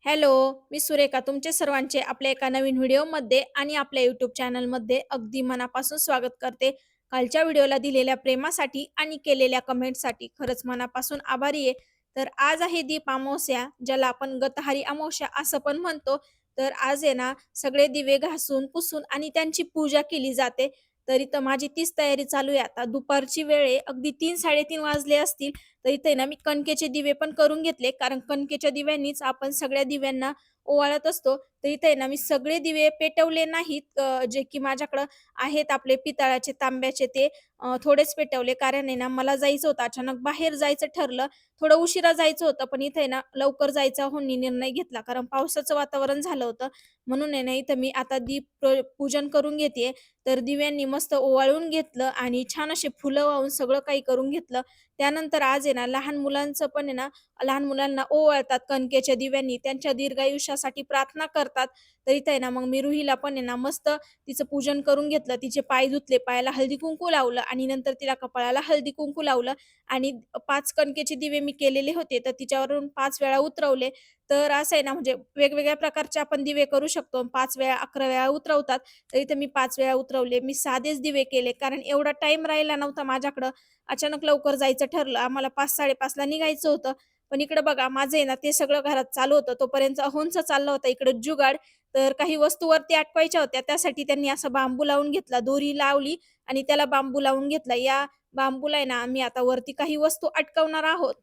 Hello, मी सुरेखा तुमचे सर्वांचे आपल्या एका नवीन व्हिडिओमध्ये आणि आपल्या यूट्यूब चॅनलमध्ये अगदी मनापासून स्वागत करते. कालच्या व्हिडिओला दिलेल्या प्रेमासाठी आणि केलेल्या कमेंटसाठी खरंच मनापासून आभारी आहे. तर आज आहे दीप अमावस्या, ज्याला आपण गतहारी अमावस्या असं पण म्हणतो. तर आज आहे ना, सगळे दिवे घासून, पुसून आणि त्यांची पूजा केली जाते. तर इथं माझी तीच तयारी चालू आहे. आता दुपारची वेळ आहे, अगदी 3-3:30 वाजले असतील. तर इथे ना मी कणकेचे दिवे पण करून घेतले, कारण कणकेच्या दिव्यांनीच आपण सगळ्या दिव्यांना ओवाळत असतो. तर इथे आहे ना मी सगळे दिवे पेटवले नाहीत, जे की माझ्याकडं आहेत आपले पितळाचे, तांब्याचे ते थोडेच पेटवले. कारण आहे ना मला जायचं होतं, अचानक बाहेर जायचं ठरलं. थोडं उशिरा जायचं होतं, पण इथे आहे ना लवकर जायचा निर्णय घेतला, कारण पावसाचं वातावरण झालं होतं. म्हणून आहे ना इथं मी आता पूजन करून घेतेय. तर दिव्यांनी मस्त ओवाळून घेतलं आणि छान असे फुलं वाहून सगळं काही करून घेतलं. त्यानंतर आज आहे ना लहान मुलांचं पण आहे ना, लहान मुलांना ओवाळतात कणकेच्या दिव्यांनी, त्यांच्या दीर्घायुष्यासाठी प्रार्थना करतात. तर इथं आहे ना मग मी रुहीला पण आहे ना मस्त तिचं पूजन करून घेतलं. तिचे पाय धुतले, पायाला हळदी-कुंकू लावलं आणि नंतर तिला कपाळाला हळदी-कुंकू लावलं आणि 5 कणकेचे दिवे मी केलेले होते, तर तिच्यावरून 5 वेळा उतरवले. तर असं आहे ना, म्हणजे वेगवेगळ्या प्रकारचे आपण दिवे करू शकतो. 5 वेळा, 11 वेळा उतरवतात. तर इथे मी 5 वेळा उतरवले. मी साधेच दिवे केले, कारण एवढा टाईम राहिला नव्हता माझ्याकडं. अचानक लवकर जायचं ठरलं. आम्हाला 5-5:30 ला निघायचं होतं. पण इकडे बघा माझं आहे ना ते सगळं घरात चालू होतं. तोपर्यंत अहोंचा चालला होता इकडे जुगाड. तर काही वस्तू वरती अटकवायच्या होत्या. त्यासाठी त्यांनी असा बांबू लावून घेतला. दोरी लावली आणि त्याला बांबू लावून घेतला. या बांबूला आहे ना आम्ही आता वरती काही वस्तू अटकवणार आहोत.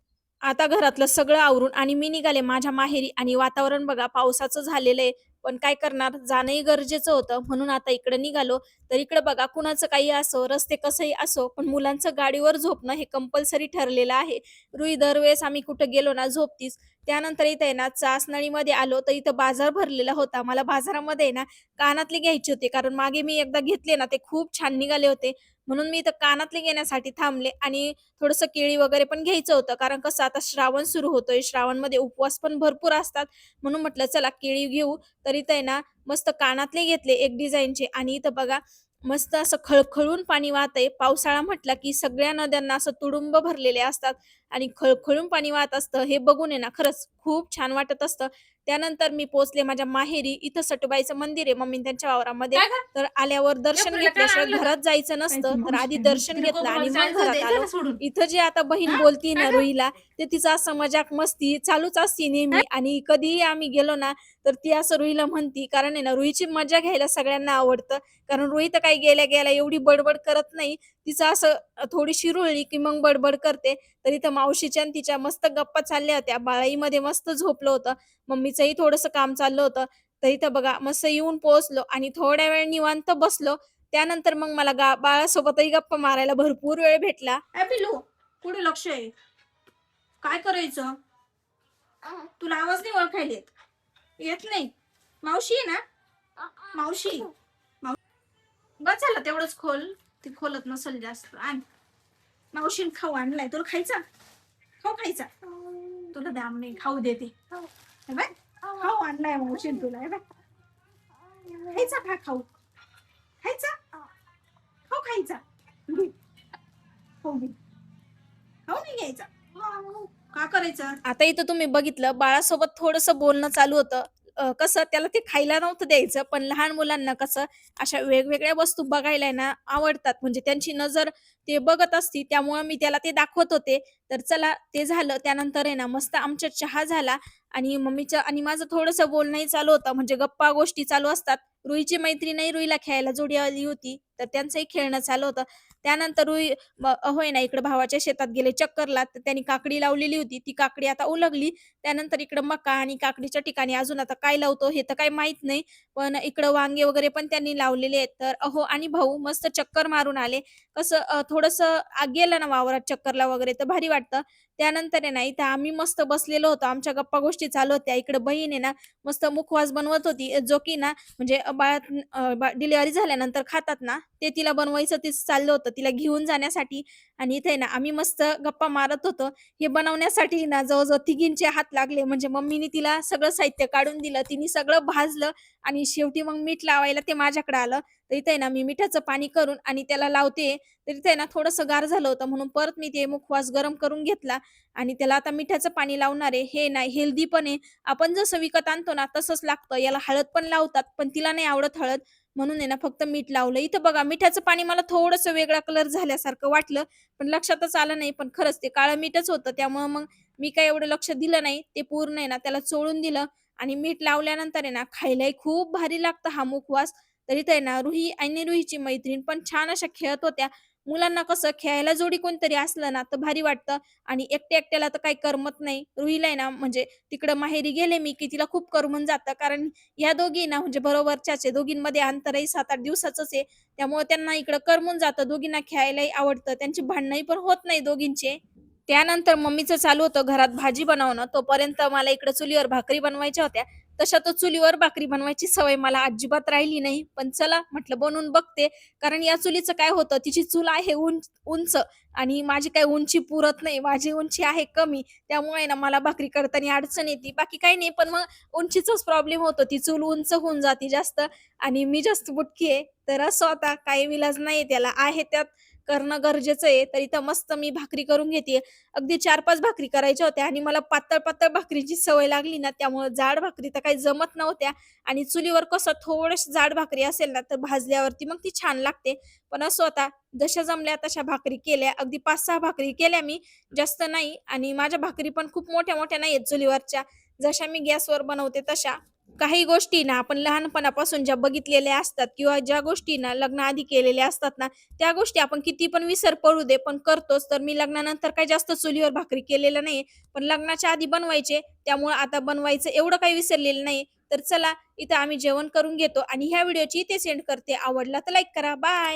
आता घरातलं सगळं आवरून आणि मी निघाले माझ्या माहेरी आणि वातावरण बघा पावसाचं झालेलं आहे. पण काय करणार? जाणंही गरजेचं होतं. म्हणून आता इकडे निघालो. तर इकडे बघा कुणाचं काही असो, रस्ते कसंही असो, पण मुलांचं गाडीवर झोपणं हे कंपल्सरी ठरलेलं आहे. रुई दरवेळेस आम्ही कुठे गेलो ना झोपतीच. त्यानंतर इथे आहे ना चासनळीमध्ये आलो, तर इथं बाजार भरलेला होता. मला बाजारामध्ये आहे ना कानातले घ्यायचे होते, कारण मागे मी एकदा घेतले ना ते खूप छान निघाले होते. म्हणून मी इथं कानातले घेण्यासाठी थांबले आणि थोडंसं केळी वगैरे पण घ्यायचं होतं, कारण कसं आता श्रावण सुरू होतोय. श्रावणमध्ये उपवास पण भरपूर असतात. म्हणून म्हटलं चला केळी घेऊ. तर इथं आहे ना मस्त कानातले घेतले एक डिझाइनचे आणि इथं बघा मस्त असं खळखळून पाणी वाहतंय. पावसाळा म्हटला की सगळ्या नद्यांना असं तुडुंब भरलेले असतात आणि खळखळून पाणी वाहत असतं. हे बघून आहे ना खरंच खूप छान वाटत असतं. त्यानंतर मी पोहोचले माझ्या माहेरी. इथं सटुबाईचं मंदिर आहे मम्मी त्यांच्या वावरामध्ये. काय गं? तर आल्यावर या दर्शन पोरीला काल घेतल्याशिवाय आणलं का? घरात जायचं काय नसतं. ती तर मावशी आधी काय म्हणते? दर्शन तिला घेतलं आणि कोकणाला मग जायचं घरात द्यायचं आलो. का सोडून? इथं जी आता बहीण हां? बोलती काय ना गं? रुहीला, ते तिचं असं मजाक मस्ती चालूच असते काय? नेहमी आणि कधीही आम्ही गेलो ना, तर ती असं रुहीला म्हणती. कारण आहे ना रुहीची मजा घ्यायला सगळ्यांना आवडतं. कारण रुही तर काही गेल्या-गेल्या एवढी बडबड करत नाही. तिचं असं थोडीशी रुळली की मग बडबड करते. तर इथं मावशीच्या आणि तिच्या मस्त गप्पा चालल्या होत्या. बाळाईमध्ये मस्त झोपलं होतं. मम्मीचंही थोडंसं काम चाललं होतं. तर इथं बघा मस्त येऊन पोहोचलो आणि थोड्या वेळ निवांत बसलो. त्यानंतर मग मला बाळासोबतही गप्पा मारायला भरपूर वेळ भेटला. ए पिल्लू, कुठे लक्ष आहे? काय करायचं? तुला आवाज नाही ओळखायला येत? येत नाही? मावशी आहे ना? मावशी. बस झालं तेवढंच खोल. ती खोलत नसेल जास्त. आण. मावशीने खाऊ आणलाय. तुला खायचा? खाऊ खायचा? तुला द्या मी खाऊ देते. हे बघ. खाऊ आणलाय मावशीने तुला. हे बघ. खायचा खा खाऊ. खायचा? खाऊ खायचा. घे. खाऊ घे. खाऊ नाही घ्यायचा. का करायचं? आता इथं तुम्ही बघितलं बाळासोबत थोडंसं बोलणं चालू होतं. कसं त्याला ते खायला नव्हतं द्यायचं, पण लहान मुलांना कसं अशा वेगवेगळ्या वस्तू बघायला आहे ना आवडतात. म्हणजे त्यांची नजर ते बघत असती, त्यामुळं मी त्याला ते दाखवत होते. तर चला ते झालं. त्यानंतर आहे ना मस्त आमचा चहा झाला आणि मम्मीचं आणि माझं थोडंसं बोलणंही चालू होतं. म्हणजे गप्पा गोष्टी चालू असतात. रुहीची मैत्रीणही रुहीला खेळायला जोडी आली होती, तर त्यांचंही खेळणं चालू होतं. त्यानंतर रुही होय ना इकडे भावाच्या शेतात गेले चक्करला, तर त्यांनी काकडी लावलेली होती. ती काकडी आता उलगली. त्यानंतर इकडं मका आणि काकडीच्या ठिकाणी अजून आता काय लावतो हे तर काही माहीत नाही. पण इकडं वांगे वगैरे पण त्यांनी लावलेले आहेत. तर अहो आणि भाऊ मस्त चक्कर मारून आले. कसं थोडंसं गेलं ना वावरात चक्करला वगैरे तर भारी वाटतं. त्यानंतर आहे ना इथं आम्ही मस्त बसलेलो होतो. आमच्या गप्पा गोष्टी चालू होत्या. इकडे बहीण आहे ना मस्त मुखवास बनवत होती. जो की ना म्हणजे डिलिव्हरी झाल्यानंतर खातात ना, ते तिला बनवायचं तीच चाललं होतं तिला घेऊन जाण्यासाठी. आणि इथे ना आम्ही मस्त गप्पा मारत होतो. हे बनवण्यासाठी ना जवळ-जवळ तिघींचे हात लागले. म्हणजे मम्मीने तिला सगळं साहित्य काढून दिलं. तिने सगळं भाजलं आणि शेवटी मग मीठ लावायला ते माझ्याकडे आलं. तर इथे आहे ना मी मिठाचं पाणी करून आणि त्याला लावते. तर इथे आहे ना थोडंसं गार झालं होतं म्हणून परत मी ते मुखवास गरम करून घेतला आणि त्याला आता मिठाचं पाणी लावणार आहे. हे नाही हेल्दी पण आहे. आपण जसं विकत आणतो ना तसंच लागतं. याला हळद पण लावतात, पण तिला नाही आवडत हळद. म्हणून आहे ना फक्त मीठ लावलं. इथं बघा मिठाचं पाणी मला थोडंसं वेगळा कलर झाल्यासारखं वाटलं, पण लक्षातच आलं नाही. पण खरंच ते काळं मीठच होतं. त्यामुळं मग मी काही एवढं लक्ष दिलं नाही. ते पूर्ण आहे ना त्याला चोळून दिलं आणि मीठ लावल्यानंतर आहे ना खायलाही खूप भारी लागतं हा मुखवास. तर इथं आहे ना रुही आणि रुहीची मैत्रीण पण छान अशा खेळत होत्या. मुलांना कसं खेळायला जोडी कोणतरी असलं ना तर भारी वाटतं आणि एकट्या-एकट्याला तर काही करमत नाही. रुहीला आहे ना म्हणजे तिकडं माहेरी गेले मी की तिला खूप करमून जातं कारण ह्या दोघी ना म्हणजे बरोबरच्याच आहे. दोघींमध्ये अंतरही 7-8 दिवसाचंच आहे. त्यामुळे त्यांना इकडं करमून जातं. दोघींना खेळायलाही आवडतं. त्यांची भांडणंही पण होत नाही दोघींचे. त्यानंतर मम्मीचं चालू होतं घरात भाजी बनवणं. तोपर्यंत मला इकडे चुलीवर भाकरी बनवायच्या होत्या. तशा तर चुलीवर भाकरी बनवायची सवय मला अजिबात राहिली नाही. पण चला म्हटलं बनवून बघते. कारण या चुलीचं काय होतं, तिची चूल आहे उंच आणि माझी काही उंची पुरत नाही. माझी उंची आहे कमी. त्यामुळे ना मला भाकरी करताना अडचण येते. बाकी काही नाही, पण मग उंचीचाच प्रॉब्लेम होतो. ती चूल उंच होऊन जाते जास्त आणि मी जास्त बुटकी आहे. तर असं आता काही विलाज नाही त्याला. आहे त्यात करणं गरजेचं आहे. तर इथं मस्त मी भाकरी करून घेते. अगदी 4-5 भाकरी करायच्या होत्या आणि मला पातळ-पातळ भाकरीची सवय लागली ना, त्यामुळे जाड भाकरी तर काही जमत नव्हत्या आणि चुलीवर कसं थोडीशी जाड भाकरी असेल ना, तर भाजल्यावरती मग ती छान लागते. पण असं आता जशा जमल्या तशा भाकरी केल्या. अगदी 5-6 भाकरी केल्या मी, जास्त नाही आणि माझ्या भाकरी पण खूप मोठ्या-मोठ्या नाहीयेत चुलीवरच्या. जशा मी गॅसवर बनवते तशा. काही गोष्टी ना आपण लहानपणापासून ज्या बघितलेल्या असतात किंवा ज्या गोष्टी ना लग्नाआधी केलेल्या असतात ना, त्या गोष्टी आपण किती पण विसर पडू दे, पण करतोच. तर मी लग्नानंतर काही जास्त चुलीवर भाकरी केलेल्या नाहीये. पण लग्नाच्या आधी बनवायचे, त्यामुळे आता बनवायचं एवढं काही विसरलेलं नाही. तर चला, इथं आम्ही जेवण करून घेतो आणि ह्या व्हिडिओची इथे सेंड करते. आवडला तर लाईक करा. बाय.